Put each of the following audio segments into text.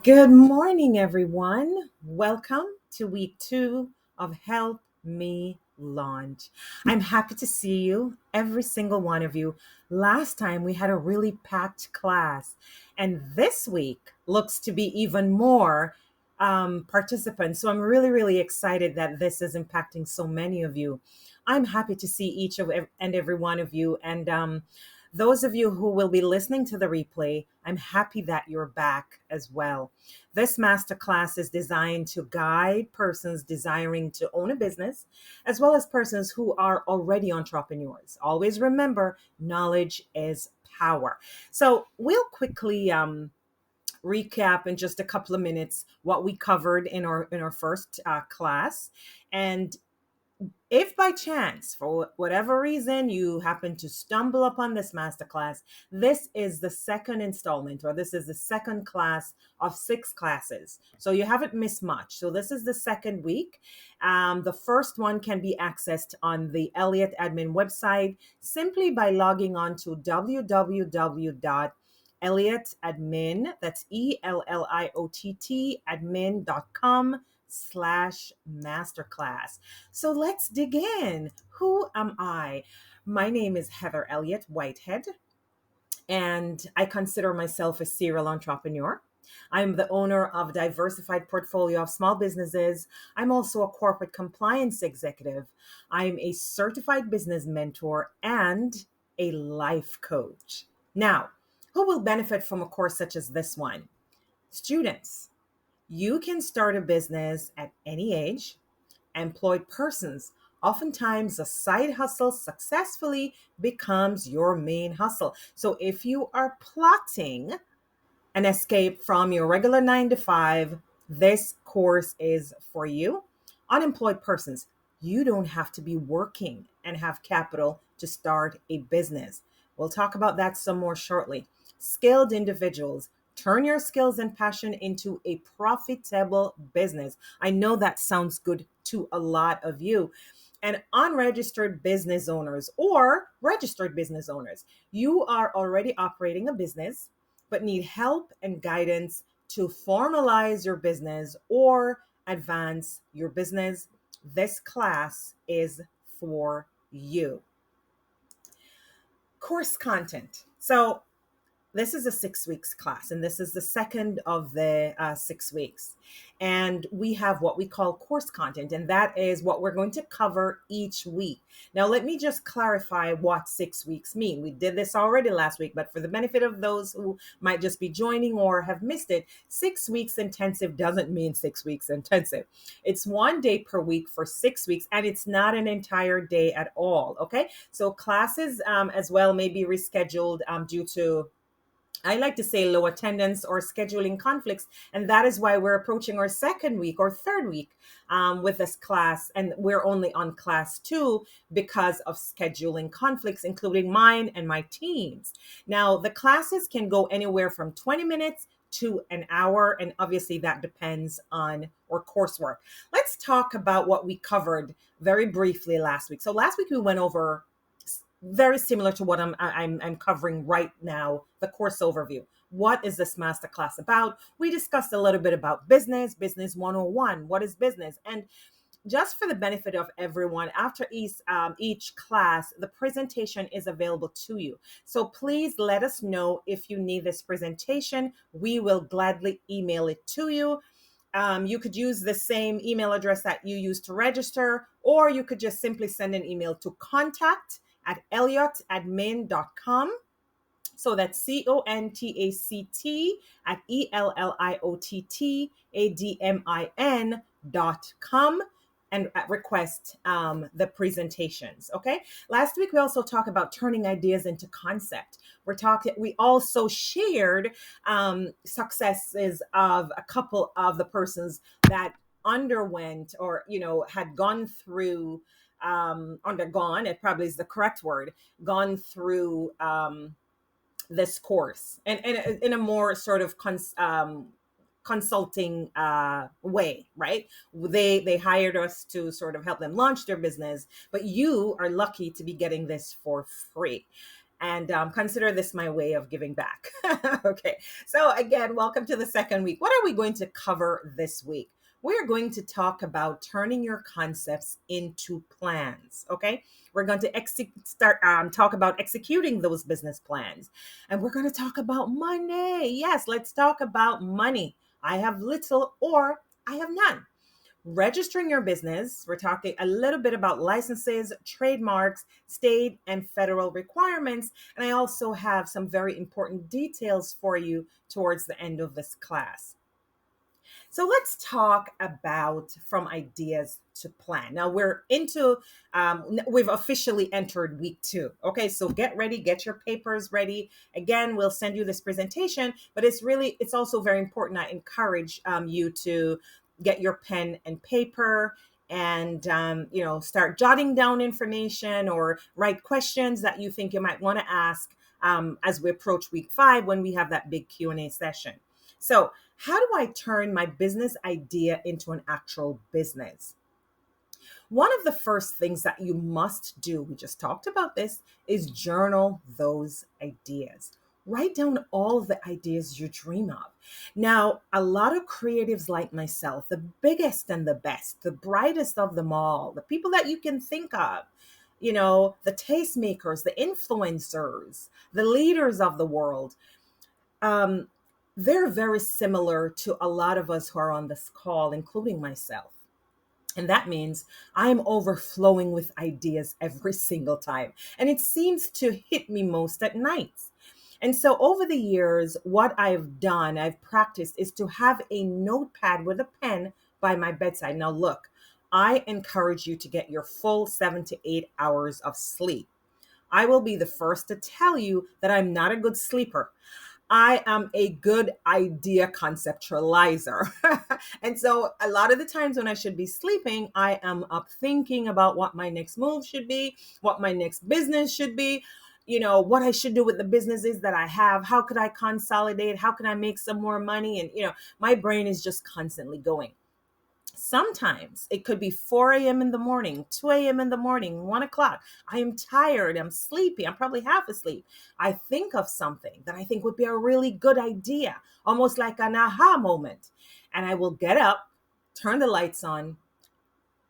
Good morning, everyone. Welcome to week 2 of Help Me Launch. I'm happy to see you, every single one of you. Last time we had a really packed class, and this week looks to be even more participants. So I'm really, really excited that this is impacting so many of you. I'm happy to see each of and every one of you. And those of you who will be listening to the replay, I'm happy that you're back as well. This masterclass is designed to guide persons desiring to own a business, as well as persons who are already entrepreneurs. Always remember, knowledge is power. So we'll quickly recap in just a couple of minutes what we covered in our first class, and if by chance, for whatever reason, you happen to stumble upon this masterclass, this is the second installment, or this is the second class of 6 classes. So you haven't missed much. So this is the second week. The first one can be accessed on the Elliott admin website simply by logging on to www.elliottadmin, that's ELLIOTT admin.com/masterclass. So let's dig in. Who am I? My name is Heather Elliott Whitehead, and I consider myself a serial entrepreneur. I'm the owner of a diversified portfolio of small businesses. I'm also a corporate compliance executive. I'm a certified business mentor and a life coach. Now, who will benefit from a course such as this one? Students. You can start a business at any age. Employed persons. Oftentimes, a side hustle successfully becomes your main hustle. So, if you are plotting an escape from your regular 9 to 5, this course is for you. Unemployed persons, you don't have to be working and have capital to start a business. We'll talk about that some more shortly. Skilled individuals, turn your skills and passion into a profitable business. I know that sounds good to a lot of you. And unregistered business owners or registered business owners, you are already operating a business but need help and guidance to formalize your business or advance your business. This class is for you. Course content. So, this is a 6 weeks class, and this is the second of the 6 weeks. And we have what we call course content, and that is what we're going to cover each week. Now, let me just clarify what 6 weeks mean. We did this already last week, but for the benefit of those who might just be joining or have missed it, 6 weeks intensive doesn't mean 6 weeks intensive. It's one day per week for 6 weeks, and it's not an entire day at all. Okay, so classes as well may be rescheduled due to, I like to say, low attendance or scheduling conflicts. And that is why we're approaching our second week or third week with this class. And we're only on class 2 because of scheduling conflicts, including mine and my team's. Now, the classes can go anywhere from 20 minutes to an hour. And obviously, that depends on our coursework. Let's talk about what we covered very briefly last week. So last week, we went over very similar to what I'm covering right now, the course overview. What is this masterclass about? We discussed a little bit about business 101. What is business? And just for the benefit of everyone, after each class, the presentation is available to you. So please let us know if you need this presentation. We will gladly email it to you. You could use the same email address that you used to register, or you could just simply send an email to contact@elliottadmin.com. So that's CONTACT at ELLIOTTADMIN.com, and request the presentations. Okay. Last week we also talked about turning ideas into concept. We also shared successes of a couple of the persons that underwent, or had gone through, undergone, it probably is the correct word, gone through this course, and in a more sort of consulting way, right? They hired us to sort of help them launch their business, but you are lucky to be getting this for free. and consider this my way of giving back. Okay, so again, welcome to the second week. What are we going to cover this week? We're going to talk about turning your concepts into plans. Okay, we're going to talk about executing those business plans, and we're going to talk about money. Yes, let's talk about money. I have little or I have none. Registering your business, we're talking a little bit about licenses, trademarks, state and federal requirements. And I also have some very important details for you towards the end of this class. So let's talk about from ideas to plan. Now we've officially entered week 2. Okay, so get ready, get your papers ready. Again, we'll send you this presentation, but it's also very important. I encourage you to get your pen and paper and start jotting down information or write questions that you think you might want to ask as we approach week 5 when we have that big Q&A session. So how do I turn my business idea into an actual business? One of the first things that you must do, we just talked about this, is journal those ideas. Write down all of the ideas you dream of. Now, a lot of creatives like myself, the biggest and the best, the brightest of them all, the people that you can think of, the tastemakers, the influencers, the leaders of the world, um, they're very similar to a lot of us who are on this call, including myself. And that means I'm overflowing with ideas every single time. And it seems to hit me most at nights. And so over the years, what I've practiced is to have a notepad with a pen by my bedside. Now, look, I encourage you to get your full 7 to 8 hours of sleep. I will be the first to tell you that I'm not a good sleeper. I am a good idea conceptualizer. And so a lot of the times when I should be sleeping, I am up thinking about what my next move should be, what my next business should be, what I should do with the businesses that I have. How could I consolidate? How can I make some more money? And, my brain is just constantly going. Sometimes it could be 4 a.m. in the morning, 2 a.m. in the morning, 1 o'clock. I am tired. I'm sleepy. I'm probably half asleep. I think of something that I think would be a really good idea, almost like an aha moment. And I will get up, turn the lights on,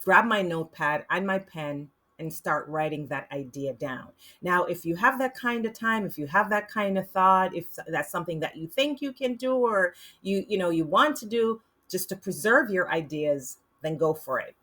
grab my notepad and my pen, and start writing that idea down. Now, if you have that kind of time, if you have that kind of thought, if that's something that you think you can do or you want to do just to preserve your ideas, then go for it.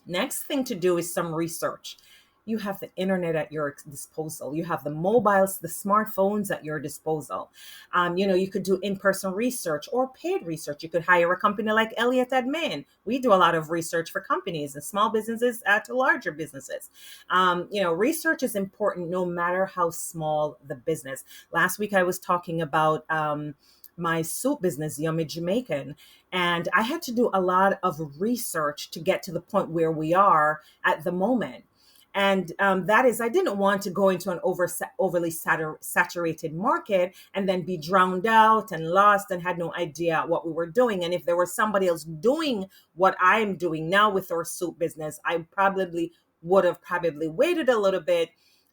Next thing to do is some research. You have the internet at your disposal. You have the mobiles, the smartphones at your disposal. You could do in-person research or paid research. You could hire a company like Elliott Admin. We do a lot of research for companies and small businesses to larger businesses. Research is important no matter how small the business. Last week I was talking about my soup business, Yummy Jamaican. And I had to do a lot of research to get to the point where we are at the moment. And that is, I didn't want to go into an overly saturated market and then be drowned out and lost and had no idea what we were doing. And if there was somebody else doing what I am doing now with our soup business, I probably would have waited a little bit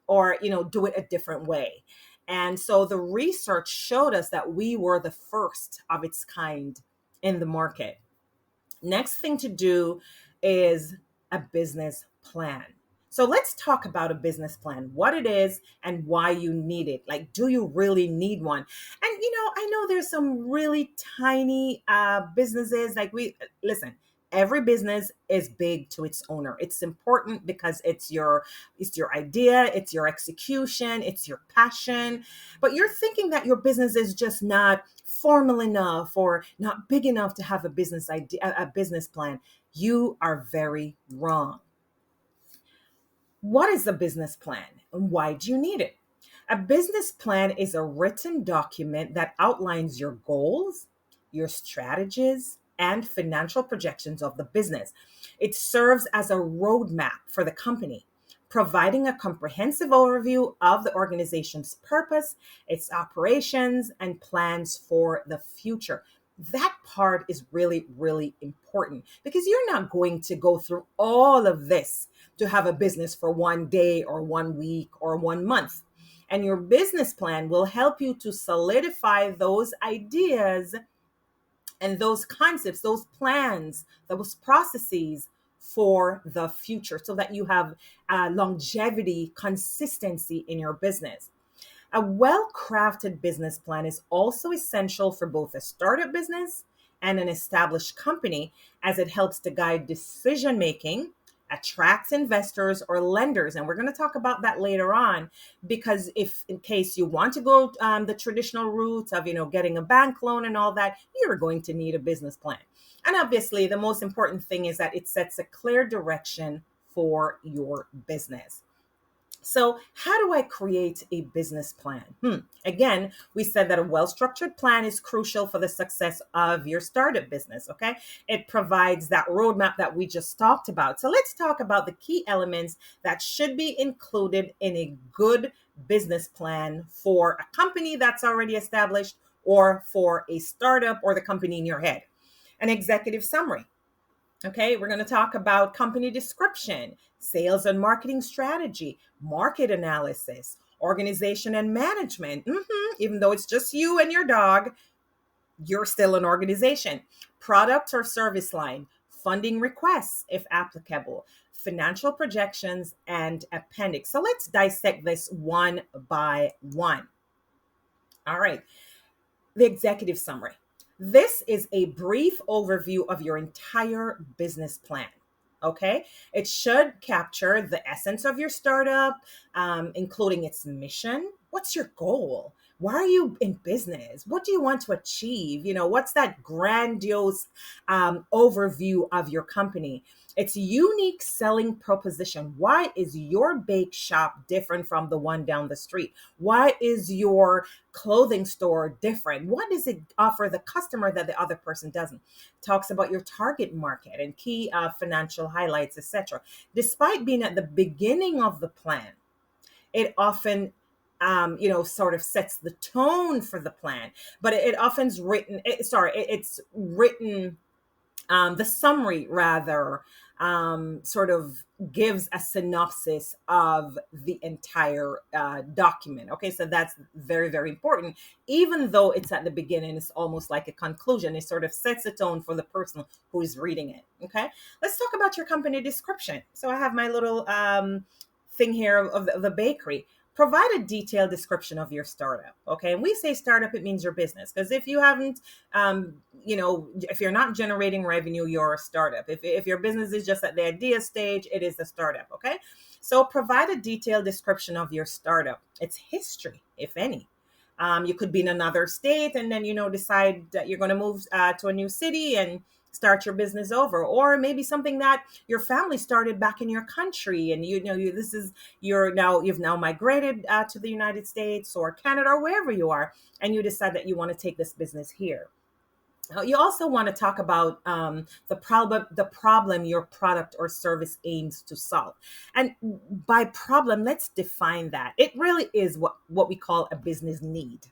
or, do it a different way. And so the research showed us that we were the first of its kind in the market. Next thing to do is a business plan. So let's talk about a business plan, what it is and why you need it. Like, do you really need one? And, I know there's some really tiny businesses listen, every business is big to its owner. It's important because it's your idea, it's your execution, it's your passion. But you're thinking that your business is just not formal enough or not big enough to have a business idea, a business plan. You are very wrong. What is a business plan and why do you need it? A business plan is a written document that outlines your goals, your strategies, and financial projections of the business. It serves as a roadmap for the company, providing a comprehensive overview of the organization's purpose, its operations, and plans for the future. That part is really, really important because you're not going to go through all of this to have a business for one day or 1 week or 1 month. And your business plan will help you to solidify those ideas and those concepts, those plans, those processes for the future so that you have longevity, consistency in your business. A well crafted business plan is also essential for both a startup business and an established company, as it helps to guide decision making, attracts investors or lenders. And we're going to talk about that later on, because if in case you want to go the traditional route of, getting a bank loan and all that, you're going to need a business plan. And obviously, the most important thing is that it sets a clear direction for your business. So, how do I create a business plan? Again, we said that a well structured plan is crucial for the success of your startup business. Okay. It provides that roadmap that we just talked about. So, let's talk about the key elements that should be included in a good business plan for a company that's already established, or for a startup, or the company in your head. An executive summary. Okay, we're going to talk about company description, sales and marketing strategy, market analysis, organization and management. Even though it's just you and your dog, you're still an organization. Product or service line, funding requests, if applicable, financial projections, and appendix. So let's dissect this one by one. All right. The executive summary. This is a brief overview of your entire business plan. Okay. It should capture the essence of your startup, including its mission. What's your goal? Why are you in business? What do you want to achieve? What's that grandiose overview of your company? Its unique selling proposition. Why is your bake shop different from the one down the street? Why is your clothing store different? What does it offer the customer that the other person doesn't? Talks about your target market and key financial highlights, etc. Despite being at the beginning of the plan, it often sort of sets the tone for the plan, but it often's written it's written, the summary rather, sort of gives a synopsis of the entire document. Okay, so that's very, very important. Even though it's at the beginning, it's almost like a conclusion. It sort of sets a tone for the person who is reading it. Okay, let's talk about your company description. So I have my little thing here of the bakery. Provide a detailed description of your startup. Okay, and we say startup, it means your business, because if you haven't, if you're not generating revenue, you're a startup. If your business is just at the idea stage, it is a startup. Okay, so provide a detailed description of your startup, its history, if any. You could be in another state and then decide that you're going to move to a new city and start your business over, or maybe something that your family started back in your country, and you've now migrated to the United States or Canada or wherever you are, and you decide that you want to take this business here. You also want to talk about the problem your product or service aims to solve. And by problem, let's define that. It really is what we call a business need,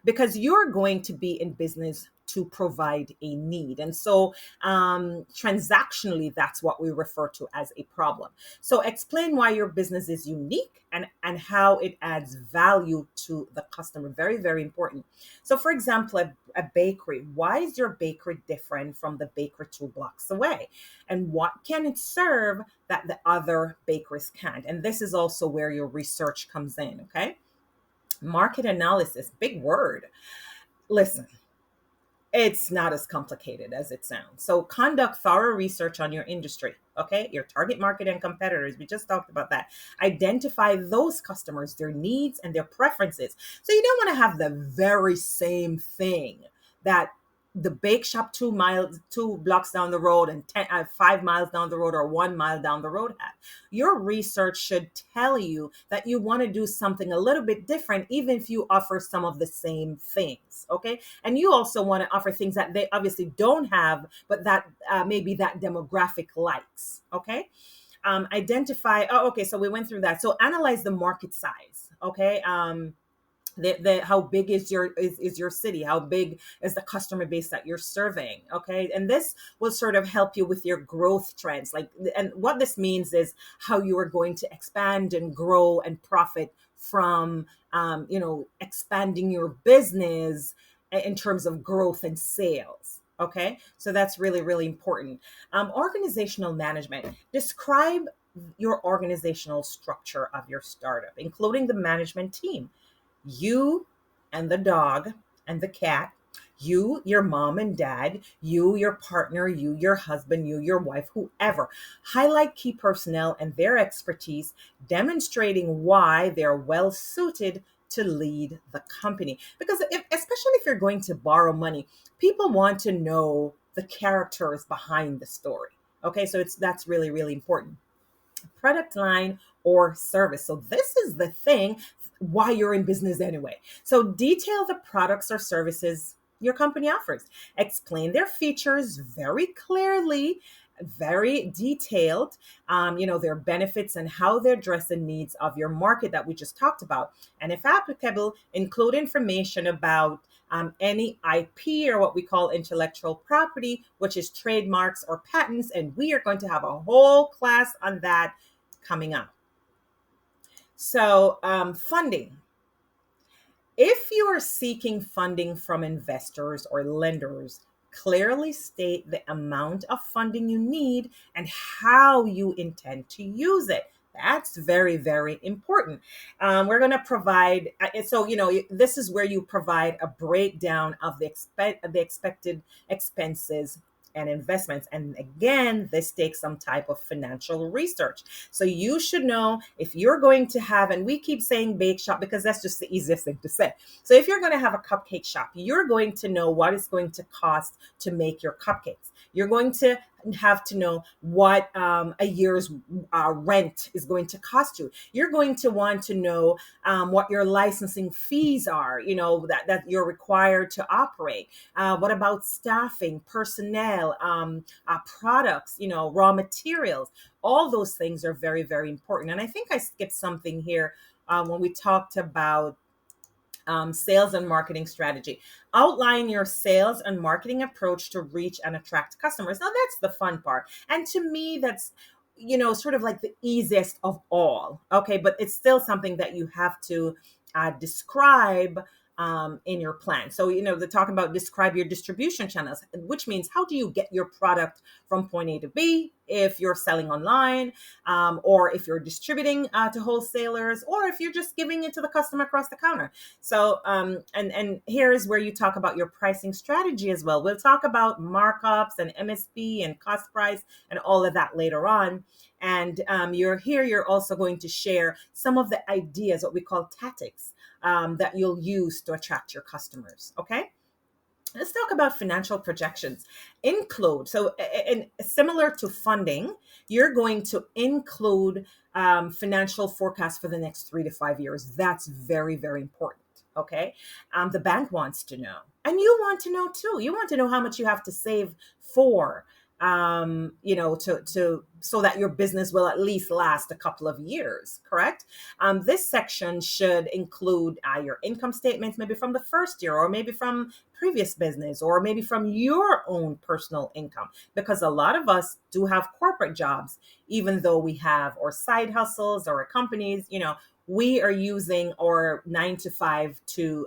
because you're going to be in business to provide a need. And so transactionally, that's what we refer to as a problem. So explain why your business is unique and how it adds value to the customer. Very, very important. So for example, a bakery. Why is your bakery different from the bakery 2 blocks away? And what can it serve that the other bakeries can't? And this is also where your research comes in, okay? Market analysis, big word. Listen, it's not as complicated as it sounds. So conduct thorough research on your industry, okay? Your target market and competitors. We just talked about that. Identify those customers, their needs and their preferences. So you don't want to have the very same thing that the bake shop 2 blocks down the road and 5 miles down the road or 1 mile down the road have. Your research should tell you that you want to do something a little bit different, even if you offer some of the same things. Okay. And you also want to offer things that they obviously don't have, but that maybe that demographic likes. Okay. Identify. Oh, okay. So we went through that. So analyze the market size. Okay. How big is your city, how big is the customer base that you're serving, okay? And this will sort of help you with your growth trends, like, and what this means is how you are going to expand and grow and profit from expanding your business in terms of growth and sales. Okay, so that's really, really important. Organizational management. Describe your organizational structure of your startup, including the management team, you and the dog and the cat, you, your mom and dad, you, your partner, you, your husband, you, your wife, whoever. Highlight key personnel and their expertise, demonstrating why they're well suited to lead the company. Because especially if you're going to borrow money, people want to know the characters behind the story. Okay, so that's really, really important. Product line or service. So this is the thing, why you're in business anyway. So detail the products or services your company offers. Explain their features very clearly, very detailed, their benefits and how they address the needs of your market that we just talked about. And if applicable, include information about any IP, or what we call intellectual property, which is trademarks or patents. And we are going to have a whole class on that coming up. So, funding. If you are seeking funding from investors or lenders, clearly state the amount of funding you need and how you intend to use it. That's very, very important. We're going to provide, so, this is where you provide a breakdown of the expected expenses and investments. And again, this takes some type of financial research. So you should know if you're going to have, and we keep saying bake shop because that's just the easiest thing to say. So if you're going to have a cupcake shop, you're going to know what it's going to cost to make your cupcakes. You're going to have to know what a year's rent is going to cost you. You're going to want to know what your licensing fees are, that you're required to operate. What about staffing, personnel, products, raw materials? All those things are very, very important. And I think I skipped something here when we talked about sales and marketing strategy. Outline your sales and marketing approach to reach and attract customers. Now, that's the fun part. And to me, that's, sort of like the easiest of all. Okay. But it's still something that you have to describe in your plan. So, they're talking about describe your distribution channels, which means how do you get your product from point A to B if you're selling online, or if you're distributing to wholesalers, or if you're just giving it to the customer across the counter. So, and here is where you talk about your pricing strategy as well. We'll talk about markups and MSP and cost price and all of that later on. And you're also going to share some of the ideas, what we call tactics, that you'll use to attract your customers. Okay. Let's talk about financial projections. Include, so, and similar to funding, you're going to include financial forecasts for the next 3 to 5 years. That's very, very important. Okay. The bank wants to know, and you want to know too. You want to know how much you have to save for, to so that your business will at least last a couple of years, correct? This section should include your income statements, maybe from the first year, or maybe from previous business, or maybe from your own personal income, because a lot of us do have corporate jobs, even though we have our side hustles or our companies. We are using our 9 to 5 to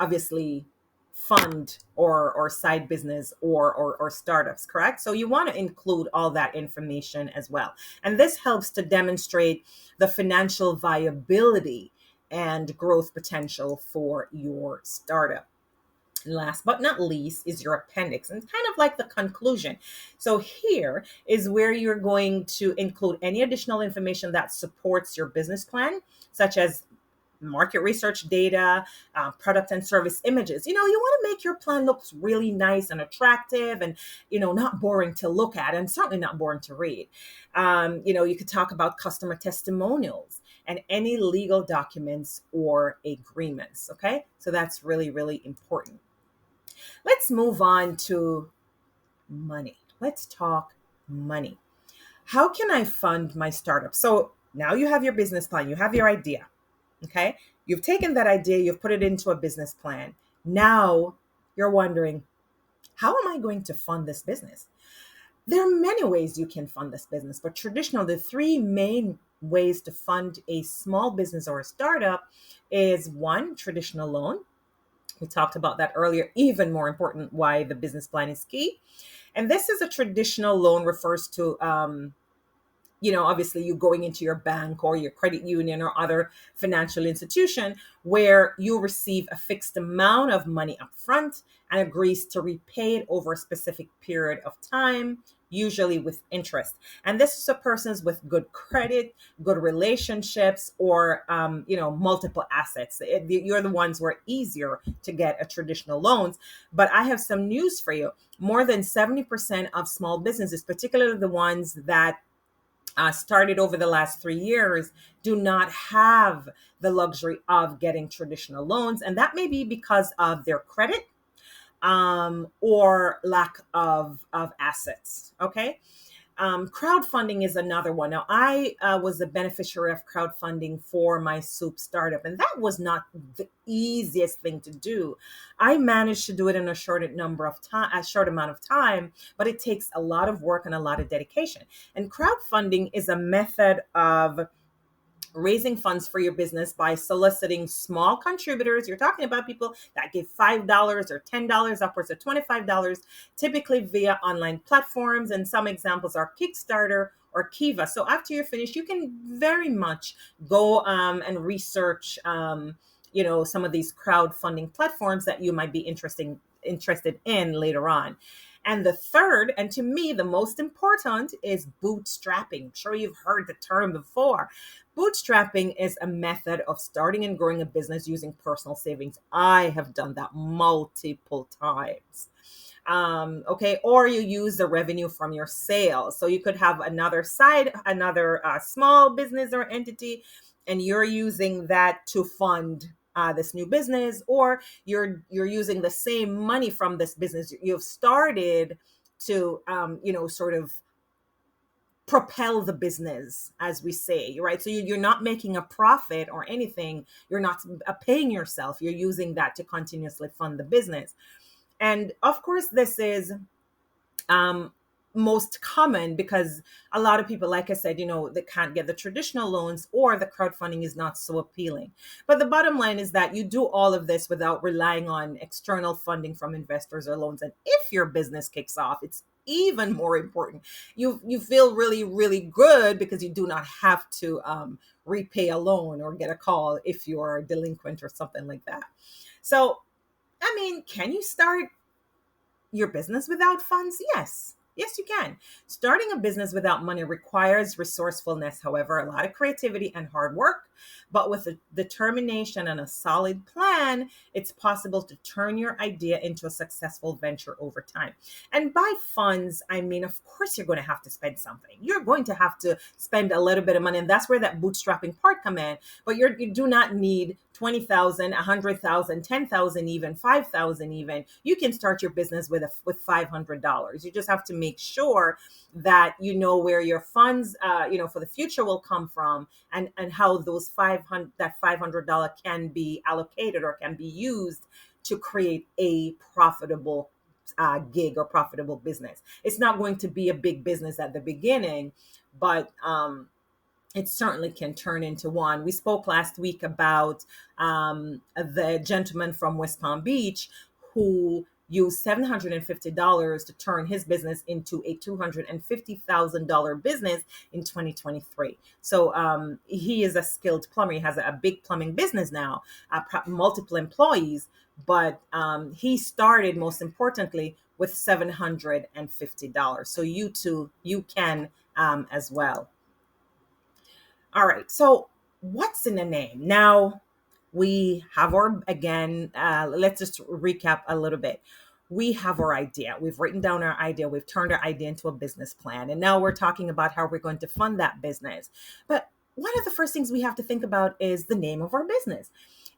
obviously fund or side business or startups, correct? So you want to include all that information as well. And this helps to demonstrate the financial viability and growth potential for your startup. Last but not least is your appendix, and kind of like the conclusion. So here is where you're going to include any additional information that supports your business plan, such as market research data, product and service images. You want to make your plan look really nice and attractive, and not boring to look at, and certainly not boring to read. You could talk about customer testimonials and any legal documents or agreements. Okay, so that's really, really important. Let's move on to money. Let's talk money. How can I fund my startup? So now you have your business plan, you have your idea. Okay. You've taken that idea, you've put it into a business plan. Now you're wondering, how am I going to fund this business? There are many ways you can fund this business, but the three main ways to fund a small business or a startup is one, traditional loan. We talked about that earlier. Even more important, why the business plan is key. And this is a traditional loan, refers to obviously you going into your bank or your credit union or other financial institution where you receive a fixed amount of money up front and agrees to repay it over a specific period of time, usually with interest. And this is for persons with good credit, good relationships, or multiple assets. You're the ones who are easier to get a traditional loans. But I have some news for you. More than 70% of small businesses, particularly the ones that started over the last 3 years, do not have the luxury of getting traditional loans. And that may be because of their credit or lack of assets. Okay. Crowdfunding is another one. Now, I was a beneficiary of crowdfunding for my soup startup, and that was not the easiest thing to do. I managed to do it in a short amount of time, but it takes a lot of work and a lot of dedication. And crowdfunding is a method of raising funds for your business by soliciting small contributors. You're talking about people that give $5 or $10, upwards of $25, typically via online platforms. And some examples are Kickstarter or Kiva. So after you're finished, you can very much go and research, some of these crowdfunding platforms that you might be interested in later on. And the third, and to me, the most important, is bootstrapping. I'm sure you've heard the term before. Bootstrapping is a method of starting and growing a business using personal savings. I have done that multiple times. Okay, or you use the revenue from your sales. So you could have another small business or entity, and you're using that to fund this new business, or you're using the same money from this business you've started to sort of propel the business, as we say, right? So you're not making a profit or anything. You're not paying yourself. You're using that to continuously fund the business. And of course, this is um, most common because a lot of people, like I said, they can't get the traditional loans, or the crowdfunding is not so appealing. But the bottom line is that you do all of this without relying on external funding from investors or loans. And if your business kicks off, it's even more important. You feel really, really good because you do not have to repay a loan or get a call if you're delinquent or something like that. So, I mean, can you start your business without funds? Yes. Yes, you can. Starting a business without money requires resourcefulness, however, a lot of creativity and hard work. But with a determination and a solid plan, it's possible to turn your idea into a successful venture over time. And by funds, I mean, of course, you're going to have to spend something. You're going to have to spend a little bit of money. And that's where that bootstrapping part come in. But you do not need 20,000, 100,000, 10,000, even 5,000, even. You can start your business with $500. You just have to make sure that you know where your funds, for the future will come from, and how that $500 can be allocated or can be used to create a profitable gig or profitable business. It's not going to be a big business at the beginning, but it certainly can turn into one. We spoke last week about the gentleman from West Palm Beach who used $750 to turn his business into a $250,000 business in 2023. So he is a skilled plumber. He has a big plumbing business now, multiple employees, but he started, most importantly, with $750. So you too, you can as well. All right. So, what's in a name? Now, we have let's just recap a little bit. We have our idea. We've written down our idea. We've turned our idea into a business plan. And now we're talking about how we're going to fund that business. But one of the first things we have to think about is the name of our business.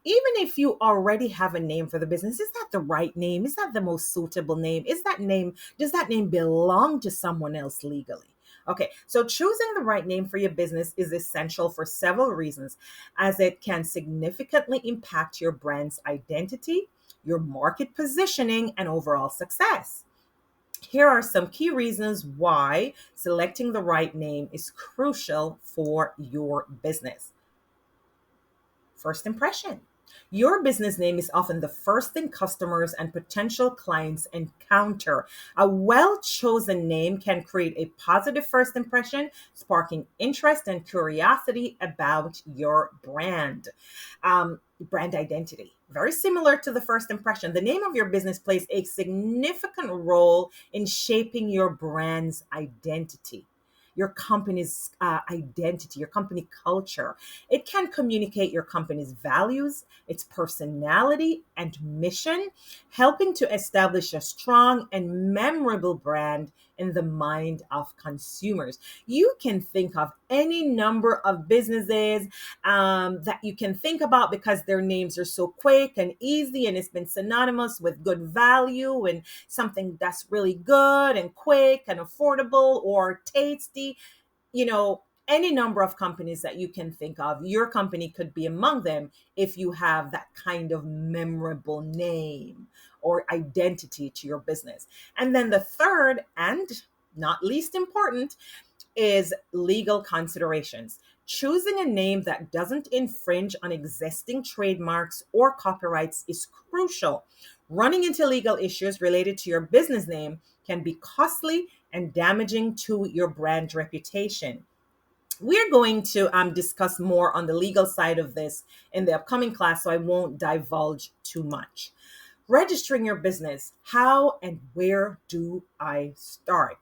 Even if you already have a name for the business, is that the right name? Is that the most suitable name? Does that name belong to someone else legally? Okay, so choosing the right name for your business is essential for several reasons, as it can significantly impact your brand's identity, your market positioning, and overall success. Here are some key reasons why selecting the right name is crucial for your business. First impression. Your business name is often the first thing customers and potential clients encounter. A well chosen name can create a positive first impression, sparking interest and curiosity about your brand. Brand identity. Very similar to the first impression. The name of your business plays a significant role in shaping your brand's identity, your company's identity, your company culture. It can communicate your company's values, its personality, and mission, helping to establish a strong and memorable brand in the mind of consumers. You can think of any number of businesses that you can think about because their names are so quick and easy, and it's been synonymous with good value and something that's really good and quick and affordable or tasty. Any number of companies that you can think of, your company could be among them if you have that kind of memorable name or identity to your business. And then the third and not least important is legal considerations. Choosing a name that doesn't infringe on existing trademarks or copyrights is crucial. Running into legal issues related to your business name can be costly and damaging to your brand reputation. We're going to discuss more on the legal side of this in the upcoming class, so I won't divulge too much. Registering your business. How and where do I start?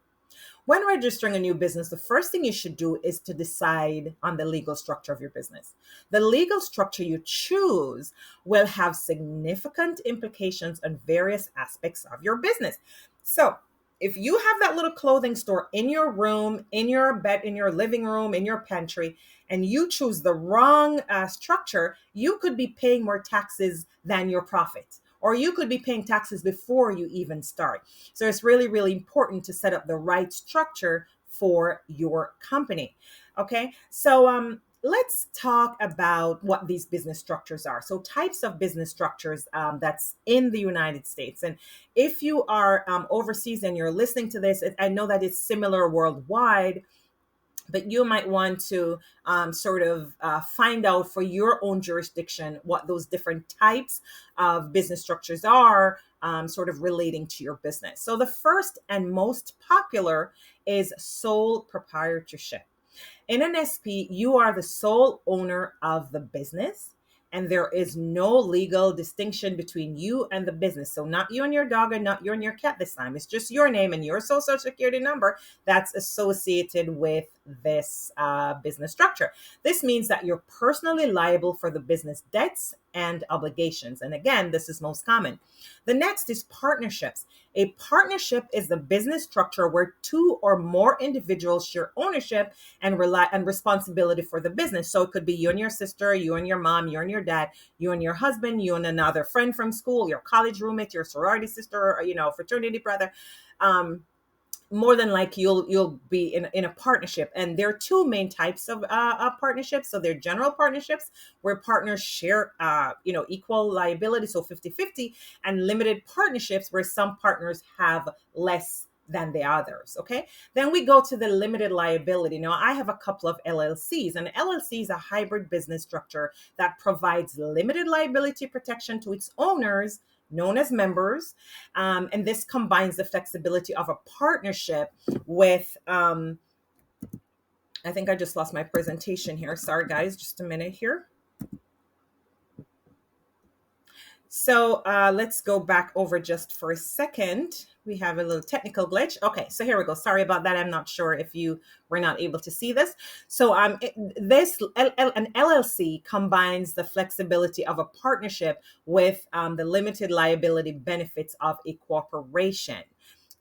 When registering a new business, the first thing you should do is to decide on the legal structure of your business. The legal structure you choose will have significant implications on various aspects of your business. So, if you have that little clothing store in your room, in your bed, in your living room, in your pantry, and you choose the wrong structure, you could be paying more taxes than your profit, or you could be paying taxes before you even start. So it's really, really important to set up the right structure for your company. Okay, so let's talk about what these business structures are. So types of business structures that's in the United States. And if you are overseas and you're listening to this, I know that it's similar worldwide, but you might want to sort of find out for your own jurisdiction what those different types of business structures are, sort of relating to your business. So the first and most popular is sole proprietorship. In an SP, you are the sole owner of the business, and there is no legal distinction between you and the business. So, not you and your dog, and not you and your cat this time. It's just your name and your social security number that's associated with this business structure. This means that you're personally liable for the business debts and obligations. And again, this is most common. The next is partnerships. A partnership is the business structure where two or more individuals share ownership and rely and responsibility for the business. So it could be you and your sister, you and your mom, you and your dad, you and your husband, you and another friend from school, your college roommate, your sorority sister, or fraternity brother. More than like you'll be in a partnership, and there are two main types of partnerships. So they're general partnerships where partners share equal liability, so 50-50, and limited partnerships where some partners have less than the others. Okay, then we go to the limited liability. Now I have a couple of LLCs. An LLC is a hybrid business structure that provides limited liability protection to its owners, known as members. And this combines the flexibility of a partnership with, I think I just lost my presentation here. Sorry, guys, just a minute here. So let's go back over just for a second. We have a little technical glitch. Okay, so here we go. Sorry about that. I'm not sure if you were not able to see this. So an LLC combines the flexibility of a partnership with the limited liability benefits of a corporation.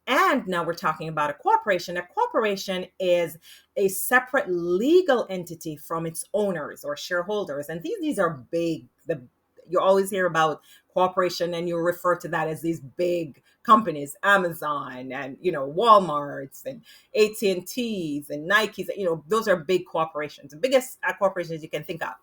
And now we're talking about a corporation. A corporation is a separate legal entity from its owners or shareholders. And these are big. you always hear about corporation and you refer to that as these big companies, Amazon and, Walmarts and AT&Ts and Nikes, those are big corporations, the biggest corporations you can think of.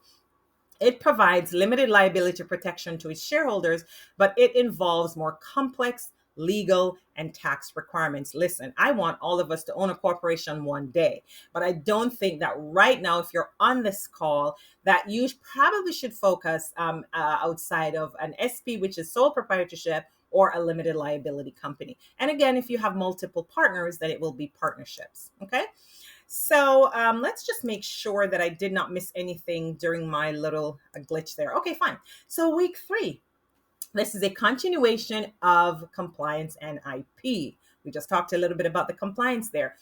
It provides limited liability protection to its shareholders, but it involves more complex legal and tax requirements. Listen, I want all of us to own a corporation one day, but I don't think that right now, if you're on this call, that you probably should focus outside of an SP, which is sole proprietorship, or a limited liability company. And again, if you have multiple partners, then it will be partnerships. Okay. So let's just make sure that I did not miss anything during my little glitch there. Okay, fine. So week 3, this is a continuation of compliance and IP. We just talked a little bit about the compliance there.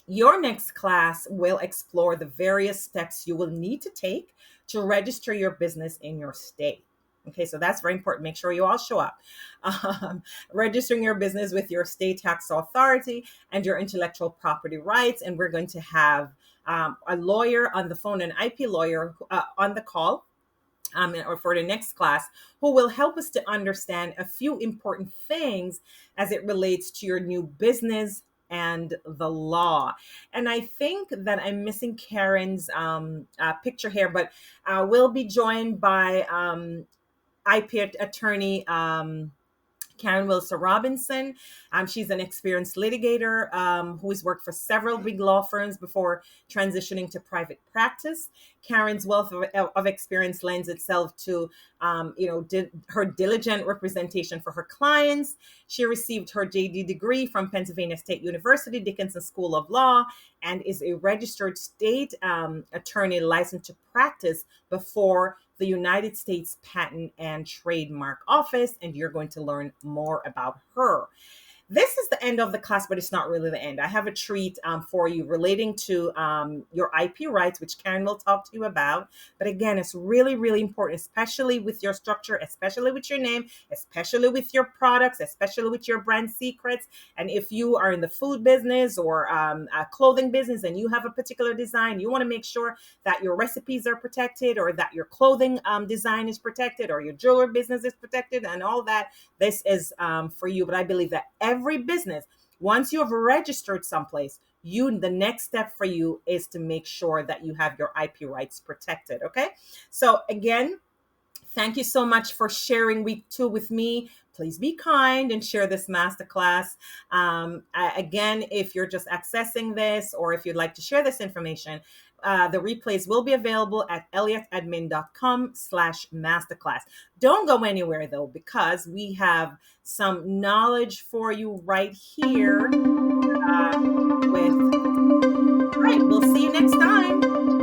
Your next class will explore the various steps you will need to take to register your business in your state. Okay, so that's very important. Make sure you all show up. Registering your business with your state tax authority and your intellectual property rights. And we're going to have a lawyer on the phone, an IP lawyer on the call, or for the next class, who will help us to understand a few important things as it relates to your new business and the law. And I think that I'm missing Karen's picture here, but we'll be joined by IP attorney Karen Wilson Robinson. She's an experienced litigator who has worked for several big law firms before transitioning to private practice. Karen's wealth of experience lends itself to, her diligent representation for her clients. She received her JD degree from Pennsylvania State University, Dickinson School of Law, and is a registered state attorney licensed to practice before the United States Patent and Trademark Office, and you're going to learn more about her. This is the end of the class, but it's not really the end. I have a treat for you relating to your IP rights, which Karen will talk to you about. But again, it's really, really important, especially with your structure, especially with your name, especially with your products, especially with your brand secrets. And if you are in the food business or a clothing business and you have a particular design, you want to make sure that your recipes are protected, or that your clothing design is protected, or your jewelry business is protected, and all that. This is for you. But I believe that every business, once you have registered someplace, the next step for you is to make sure that you have your IP rights protected. Okay. So again, thank you so much for sharing week 2 with me. Please be kind and share this masterclass. Again, if you're just accessing this, or if you'd like to share this information, the replays will be available at elliottadmin.com/masterclass. Don't go anywhere though, because we have some knowledge for you right here. All right, we'll see you next time.